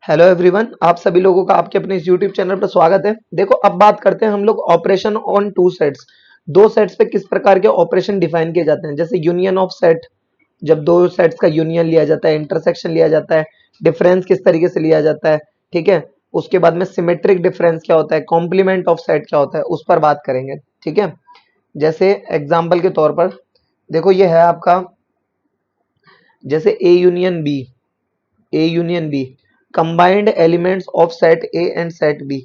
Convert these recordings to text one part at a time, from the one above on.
Hello everyone, आप सभी लोगों का आपके अपने इस यूट्यूब चैनल पर स्वागत है। देखो, अब बात करते हैं हम लोग ऑपरेशन ऑन टू सेट्स। दो सेट्स पे किस प्रकार के ऑपरेशन डिफाइन किए जाते हैं। जैसे यूनियन ऑफ सेट, जब दो सेट्स का यूनियन लिया जाता है, इंटरसेक्शन लिया जाता है, डिफरेंस किस तरीके से लिया जाता है। ठीक है, उसके बाद में सिमेट्रिक डिफरेंस क्या होता है, कॉम्प्लीमेंट ऑफ सेट क्या होता है, उस पर बात करेंगे। ठीक है, जैसे एग्जाम्पल के तौर पर देखो, ये है आपका जैसे A union B combined elements of set A and set B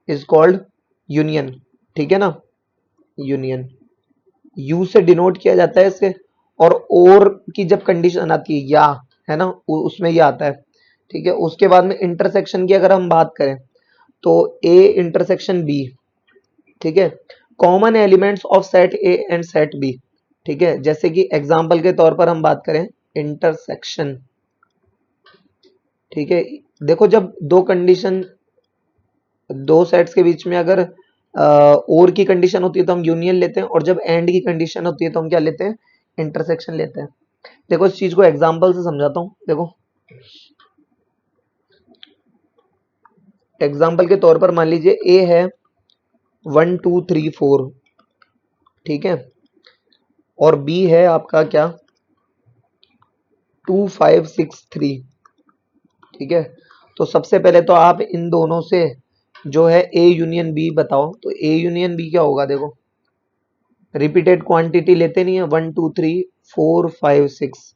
is called union। ठीक है ना, यूनियन यू से डिनोट किया जाता है इसे। और की जब कंडीशन आती है या, है ना, उसमें ये आता है। ठीक है, उसके बाद में इंटरसेक्शन की अगर हम बात करें तो ए इंटरसेक्शन बी। ठीक है, common elements of set A and set B. ठीक है, जैसे कि एग्जांपल के तौर पर हम बात करें इंटरसेक्शन। ठीक है, देखो, जब दो कंडीशन, दो सेट्स के बीच में अगर और की कंडीशन होती है तो हम यूनियन लेते हैं, और जब एंड की कंडीशन होती है तो हम क्या लेते हैं, इंटरसेक्शन लेते हैं। देखो, इस चीज को एग्जांपल से समझाता हूँ। देखो, एग्जांपल के तौर पर मान लीजिए ए है 1 2 3 4। ठीक है, और बी है आपका क्या, 2 5 6 3। ठीक है, तो सबसे पहले तो आप इन दोनों से जो है ए यूनियन बी बताओ। तो ए यूनियन बी क्या होगा, देखो, रिपीटेड क्वांटिटी लेते नहीं है, 1 2 3 4 5 6।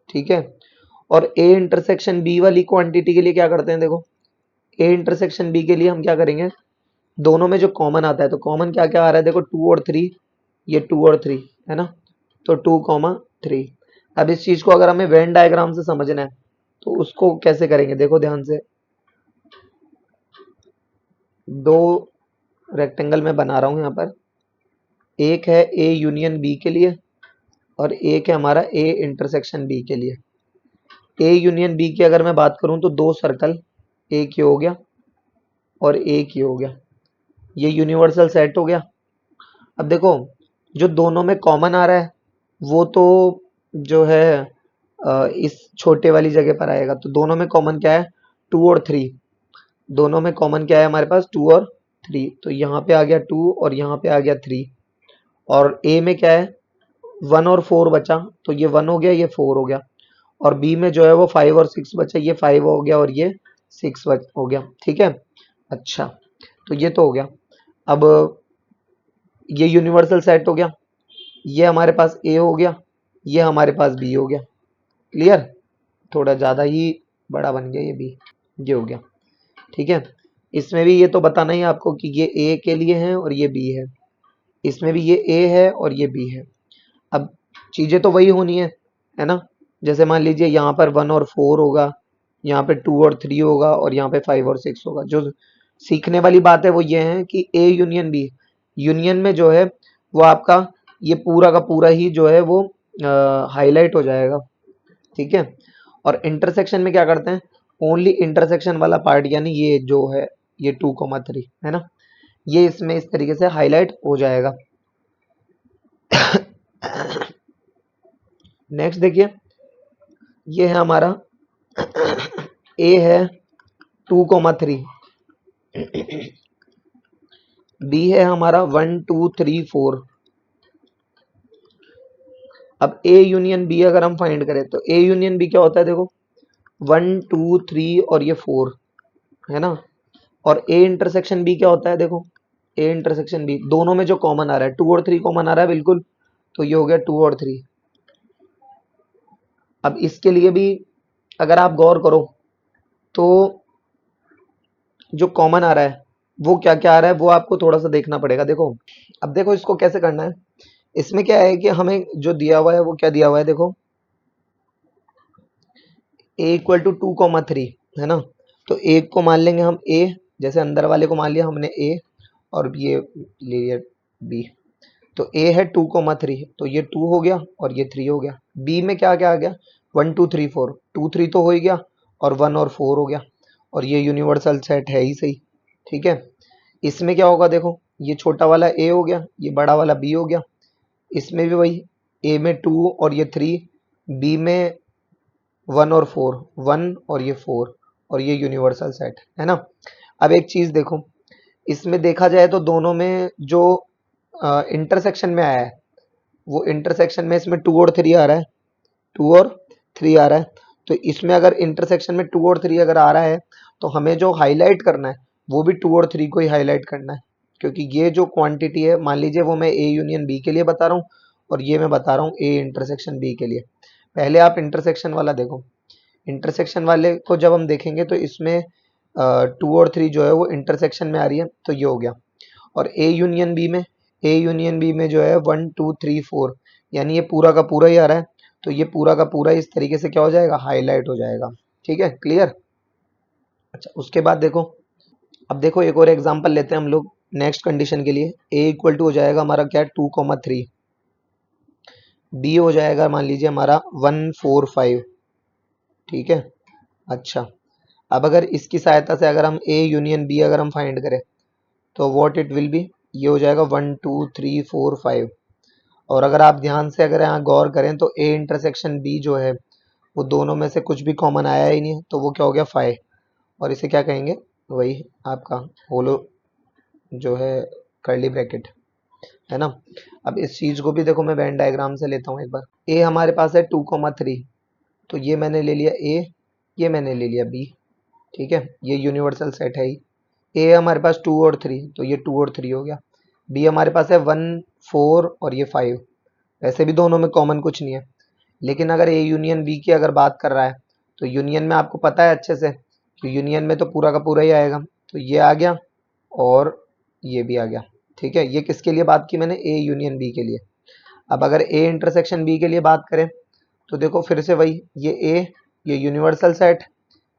ठीक है, और ए इंटरसेक्शन बी वाली क्वांटिटी के लिए क्या करते हैं, देखो, ए इंटरसेक्शन बी के लिए हम क्या करेंगे, दोनों में जो कॉमन आता है, तो कॉमन क्या क्या आ रहा है, देखो, 2 और 3। ये 2 और 3 है ना, तो 2 3। अब इस चीज को अगर हमें वेन डायग्राम से समझना है तो उसको कैसे करेंगे, देखो ध्यान से। दो रेक्टेंगल में बना रहा हूं यहाँ पर। एक है ए यूनियन बी के लिए और एक है हमारा ए इंटरसेक्शन बी के लिए। ए यूनियन बी की अगर मैं बात करूं तो दो सर्कल, एक ये हो गया और एक ये हो गया, ये यूनिवर्सल सेट हो गया। अब देखो, जो दोनों में कॉमन आ रहा है वो तो जो है इस छोटे वाली जगह पर आएगा। तो दोनों में कॉमन क्या है, 2 और 3। दोनों में कॉमन क्या है हमारे पास, 2 और 3। तो यहाँ पे आ गया 2 और यहाँ पे आ गया 3। और ए में क्या है, 1 और 4 बचा, तो ये 1 हो गया, ये 4 हो गया। और बी में जो है वो 5 और 6 बचा, ये 5 हो गया और ये 6 हो गया। ठीक है, अच्छा, तो ये तो हो गया। अब ये यूनिवर्सल सेट हो गया, ये हमारे पास ए हो गया, ये हमारे पास बी हो गया। क्लियर, थोड़ा ज्यादा ही बड़ा बन गया ये बी, ये हो गया। ठीक है, इसमें भी ये तो बताना ही है आपको कि ये ए के लिए है और ये बी है। इसमें भी ये ए है और ये बी है। अब चीजें तो वही होनी है ना। जैसे मान लीजिए यहाँ पर 1 और 4 होगा, यहाँ पे 2 और 3 होगा और यहाँ पे 5 और 6 होगा। जो सीखने वाली बात है वो ये है कि ए यूनियन बी, यूनियन में जो है वो आपका ये पूरा का पूरा ही जो है वो हाईलाइट हो जाएगा। ठीक है, और इंटरसेक्शन में क्या करते हैं, ओनली इंटरसेक्शन वाला पार्ट, यानी ये जो है ये 2 3 है ना, ये इसमें इस तरीके से हाईलाइट हो जाएगा। नेक्स्ट देखिए, ये है हमारा ए है 2 3, बी है हमारा 1 2 3 4। अब ए यूनियन बी अगर हम फाइंड करें तो ए यूनियन बी क्या होता है, देखो, 1 2 3 और ये 4 है ना। और ए इंटरसेक्शन बी क्या होता है, देखो, ए इंटरसेक्शन बी दोनों में जो कॉमन आ रहा है, 2 और 3 कॉमन आ रहा है बिल्कुल, तो ये हो गया 2 और 3। अब इसके लिए भी अगर आप गौर करो तो जो कॉमन आ रहा है वो क्या क्या आ रहा है वो आपको थोड़ा सा देखना पड़ेगा। देखो, अब देखो इसको कैसे करना है। इसमें क्या है कि हमें जो दिया हुआ है वो क्या दिया हुआ है, देखो, a = 2 3 है ना। तो एक को मान लेंगे हम a, जैसे अंदर वाले को मान लिया हमने a, और ये ले लिया b। तो a है 2 3, तो ये 2 हो गया और ये 3 हो गया। b में क्या क्या आ गया, 1 2 3 4, 2 3 तो हो ही गया और 1 और 4 हो गया। और ये यूनिवर्सल सेट है ही सही। ठीक है, इसमें क्या होगा, देखो, ये छोटा वाला a हो गया, ये बड़ा वाला b हो गया। इसमें भी वही, a में 2 और ये 3, b में 1 और 4, 1 और ये 4, और ये यूनिवर्सल सेट है ना। अब एक चीज देखो, इसमें देखा जाए तो दोनों में जो इंटरसेक्शन में आया है, वो इंटरसेक्शन में इसमें 2 और 3 आ रहा है, 2 और 3 आ रहा है। तो इसमें अगर इंटरसेक्शन में 2 और 3 अगर आ रहा है तो हमें जो हाईलाइट करना है वो भी 2 और 3 को ही हाईलाइट करना है, क्योंकि ये जो क्वांटिटी है, मान लीजिए वो मैं ए यूनियन बी के लिए बता रहा हूँ और ये मैं बता रहा हूँ ए इंटरसेक्शन बी के लिए। पहले आप इंटरसेक्शन वाला देखो, इंटरसेक्शन वाले को जब हम देखेंगे तो इसमें 2 और 3 जो है वो इंटरसेक्शन में आ रही है, तो ये हो गया। और ए यूनियन बी में जो है 1 2 3 4, यानी ये पूरा का पूरा ही आ रहा है, तो ये पूरा का पूरा इस तरीके से क्या हो जाएगा, हाईलाइट हो जाएगा। ठीक है, क्लियर। अच्छा, उसके बाद देखो, अब देखो एक और एग्जांपल लेते हैं हम लोग नेक्स्ट कंडीशन के लिए। ए इक्वल टू हो जाएगा हमारा क्या, 2,3, बी हो जाएगा मान लीजिए हमारा 1,4,5। ठीक है। अच्छा, अब अगर इसकी सहायता से अगर हम ए यूनियन बी अगर हम फाइंड करें तो व्हाट इट विल बी, ये हो जाएगा 1 2 3 4 5। और अगर आप ध्यान से अगर यहाँ गौर करें तो ए इंटरसेक्शन बी जो है वो दोनों में से कुछ भी कॉमन आया ही नहीं है, तो वो क्या हो गया, 5। और इसे क्या कहेंगे, वही आपका होलो जो है कर्ली ब्रैकेट, है ना। अब इस चीज को भी देखो मैं वेन डायग्राम से लेता हूँ एक बार। ए हमारे पास है 2,3, तो ये मैंने ले लिया ए, ये मैंने ले लिया बी। ठीक है, ये यूनिवर्सल सेट है ही। ए हमारे पास 2 और 3, तो ये 2 और 3 हो गया। बी हमारे पास है 1 4 और ये 5। वैसे भी दोनों में कॉमन कुछ नहीं है, लेकिन अगर ए यूनियन बी की अगर बात कर रहा है तो यूनियन में आपको पता है अच्छे से कि यूनियन में तो पूरा का पूरा ही आएगा। तो ये आ गया और ये भी आ गया। ठीक है, ये किसके लिए बात की मैंने, ए यूनियन बी के लिए। अब अगर ए इंटरसेक्शन बी के लिए बात करें तो देखो फिर से वही, ये ए, ये यूनिवर्सल सेट,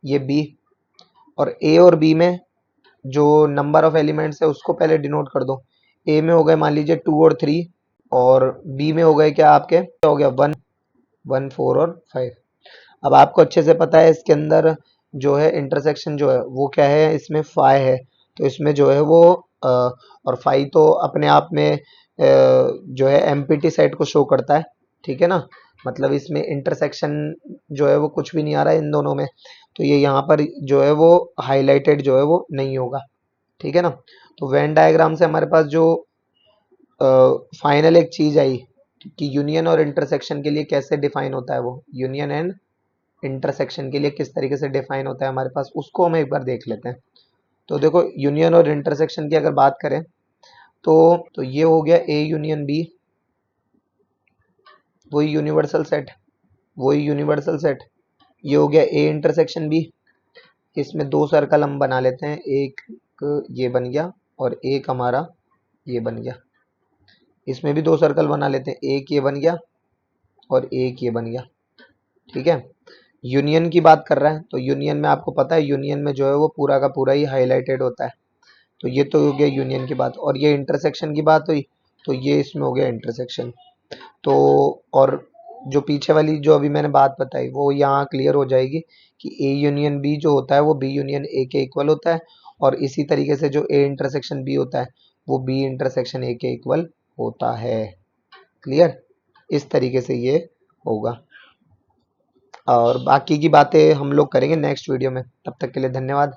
ये बी। और ए और बी में जो नंबर ऑफ एलिमेंट्स है उसको पहले डिनोट कर दो। ए में हो गए मान लीजिए 2 और 3, और बी में हो गए क्या आपके, क्या हो गया, 1 1 4 और 5। अब आपको अच्छे से पता है इसके अंदर जो है इंटरसेक्शन जो है वो क्या है, इसमें 5 है, तो इसमें जो है वो और 5 तो अपने आप में जो है एम्प्टी सेट को शो करता है। ठीक है ना, मतलब इसमें इंटरसेक्शन जो है वो कुछ भी नहीं आ रहा है इन दोनों में, तो ये यहाँ पर जो है वो हाईलाइटेड जो है वो नहीं होगा। ठीक है ना। तो वेन डायग्राम से हमारे पास जो फाइनल एक चीज आई कि यूनियन और इंटरसेक्शन के लिए कैसे डिफाइन होता है, वो यूनियन एंड इंटरसेक्शन के लिए किस तरीके से डिफाइन होता है हमारे पास, उसको हम एक बार देख लेते हैं। तो देखो यूनियन और इंटरसेक्शन की अगर बात करें तो ये हो गया ए यूनियन बी, वही यूनिवर्सल सेट, वही यूनिवर्सल सेट। ये हो गया ए इंटरसेक्शन बी, इसमें 2 सर्कल हम बना लेते हैं, एक ये बन गया और एक हमारा ये बन गया। इसमें भी 2 सर्कल बना लेते हैं, एक ये बन गया और एक ये बन गया। ठीक है। यूनियन की बात कर रहा है तो यूनियन में आपको पता है यूनियन में जो है वो पूरा का पूरा ही हाईलाइटेड होता है, तो ये तो हो गया यूनियन की बात। और ये इंटरसेक्शन की बात हुई तो ये इसमें हो गया इंटरसेक्शन। तो और जो पीछे वाली जो अभी मैंने बात बताई वो यहाँ क्लियर हो जाएगी कि ए यूनियन बी जो होता है वो बी यूनियन ए के इक्वल होता है, और इसी तरीके से जो ए इंटरसेक्शन बी होता है वो बी इंटरसेक्शन ए के इक्वल होता है। क्लियर, इस तरीके से ये होगा। और बाकी की बातें हम लोग करेंगे नेक्स्ट वीडियो में, तब तक के लिए धन्यवाद।